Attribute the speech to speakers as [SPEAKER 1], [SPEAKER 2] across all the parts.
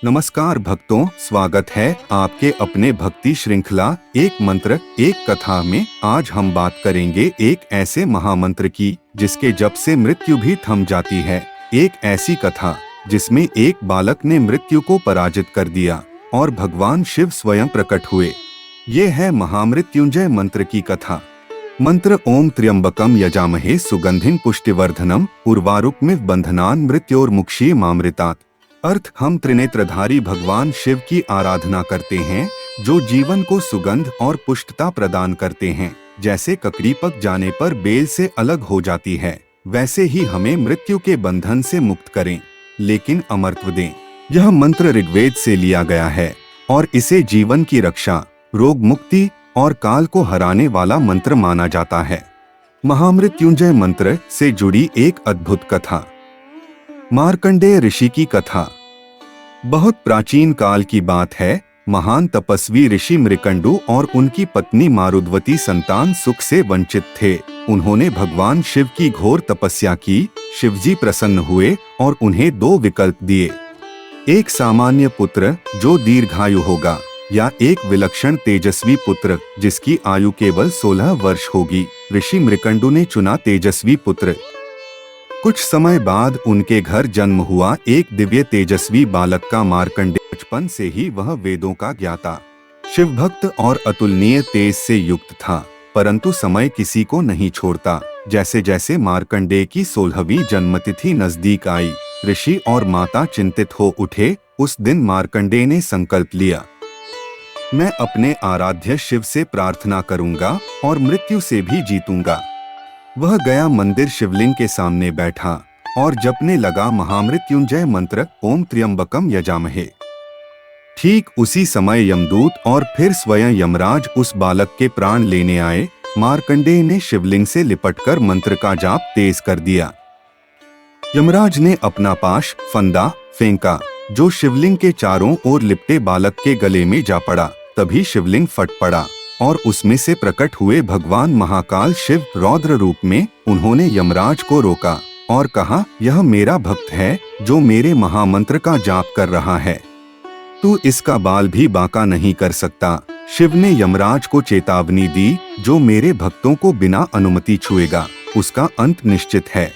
[SPEAKER 1] नमस्कार भक्तों, स्वागत है आपके अपने भक्ति श्रृंखला एक मंत्र एक कथा में। आज हम बात करेंगे एक ऐसे महामंत्र की जिसके जप से मृत्यु भी थम जाती है। एक ऐसी कथा जिसमें एक बालक ने मृत्यु को पराजित कर दिया और भगवान शिव स्वयं प्रकट हुए। ये है महामृत्युंजय मंत्र की कथा। मंत्र ओम त्र्यंबकम यजामहे सुगंधिं पुष्टिवर्धनम उर्वारुकमिव बंधनान् मृत्योर्मुक्षीयमामृतात्। अर्थ, हम त्रिनेत्रधारी भगवान शिव की आराधना करते हैं जो जीवन को सुगंध और पुष्टता प्रदान करते हैं। जैसे ककड़ी पक जाने पर बेल से अलग हो जाती है, वैसे ही हमें मृत्यु के बंधन से मुक्त करें लेकिन अमरत्व दें। यह मंत्र ऋग्वेद से लिया गया है और इसे जीवन की रक्षा, रोग मुक्ति और काल को हराने वाला मंत्र माना जाता है। महामृत्युंजय मंत्र से जुड़ी एक अद्भुत कथा। मार्कंडेय ऋषि की कथा। बहुत प्राचीन काल की बात है। महान तपस्वी ऋषि मृकंडु और उनकी पत्नी मारुद्वती संतान सुख से वंचित थे। उन्होंने भगवान शिव की घोर तपस्या की। शिवजी प्रसन्न हुए और उन्हें दो विकल्प दिए, एक सामान्य पुत्र जो दीर्घायु होगा या एक विलक्षण तेजस्वी पुत्र जिसकी आयु केवल 16 वर्ष होगी। ऋषि मृकंडु ने चुना तेजस्वी पुत्र। कुछ समय बाद उनके घर जन्म हुआ एक दिव्य तेजस्वी बालक का। मार्कंडेय बचपन से ही वह वेदों का ज्ञाता, शिव भक्त और अतुलनीय तेज से युक्त था, परंतु समय किसी को नहीं छोड़ता। जैसे जैसे मार्कंडेय की 16वीं जन्मतिथि नजदीक आई, ऋषि और माता चिंतित हो उठे। उस दिन मार्कंडेय ने संकल्प लिया, मैं अपने आराध्य शिव से प्रार्थना करूंगा और मृत्यु से भी जीतूंगा। वह गया मंदिर, शिवलिंग के सामने बैठा और जपने लगा महामृत्युंजय मंत्र ओम त्र्यंबकम यजामहे। ठीक उसी समय यमदूत और फिर स्वयं यमराज उस बालक के प्राण लेने आए। मार्कंडेय ने शिवलिंग से लिपटकर मंत्र का जाप तेज कर दिया। यमराज ने अपना पाश फंदा फेंका जो शिवलिंग के चारों ओर लिपटे बालक के गले में जा पड़ा। तभी शिवलिंग फट पड़ा और उसमें से प्रकट हुए भगवान महाकाल शिव रौद्र रूप में। उन्होंने यमराज को रोका और कहा, यह मेरा भक्त है जो मेरे महामंत्र का जाप कर रहा है, तू इसका बाल भी बांका नहीं कर सकता। शिव ने यमराज को चेतावनी दी, जो मेरे भक्तों को बिना अनुमति छुएगा उसका अंत निश्चित है।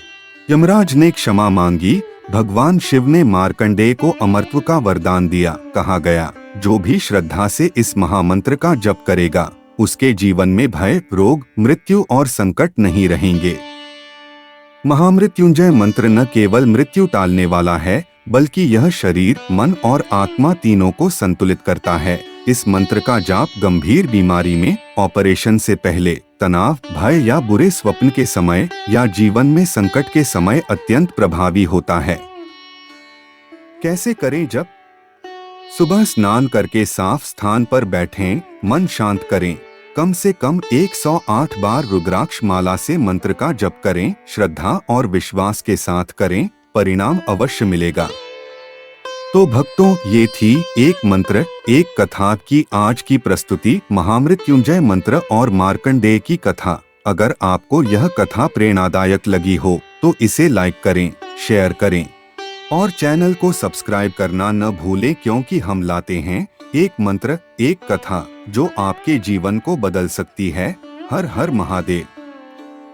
[SPEAKER 1] यमराज ने क्षमा मांगी। भगवान शिव ने मार्कंडेय को अमरत्व का वरदान दिया। कहा गया, जो भी श्रद्धा से इस महामंत्र का जप करेगा उसके जीवन में भय, रोग, मृत्यु और संकट नहीं रहेंगे। महामृत्युंजय मंत्र न केवल मृत्यु टालने वाला है, बल्कि यह शरीर, मन और आत्मा तीनों को संतुलित करता है। इस मंत्र का जाप गंभीर बीमारी में, ऑपरेशन से पहले, तनाव, भय या बुरे स्वप्न के समय या जीवन में संकट के समय अत्यंत प्रभावी होता है। कैसे करें जप? सुबह स्नान करके साफ स्थान पर बैठें, मन शांत करें। कम से कम 108 बार रुद्राक्ष माला से मंत्र का जप करें। श्रद्धा और विश्वास के साथ करें, परिणाम अवश्य मिलेगा। तो भक्तों, ये थी एक मंत्र एक कथा की आज की प्रस्तुति, महामृत्युंजय मंत्र और मार्कंडेय की कथा। अगर आपको यह कथा प्रेरणादायक लगी हो तो इसे लाइक करें, शेयर करें और चैनल को सब्सक्राइब करना न भूलें, क्योंकि हम लाते हैं एक मंत्र एक कथा जो आपके जीवन को बदल सकती है। हर हर महादेव।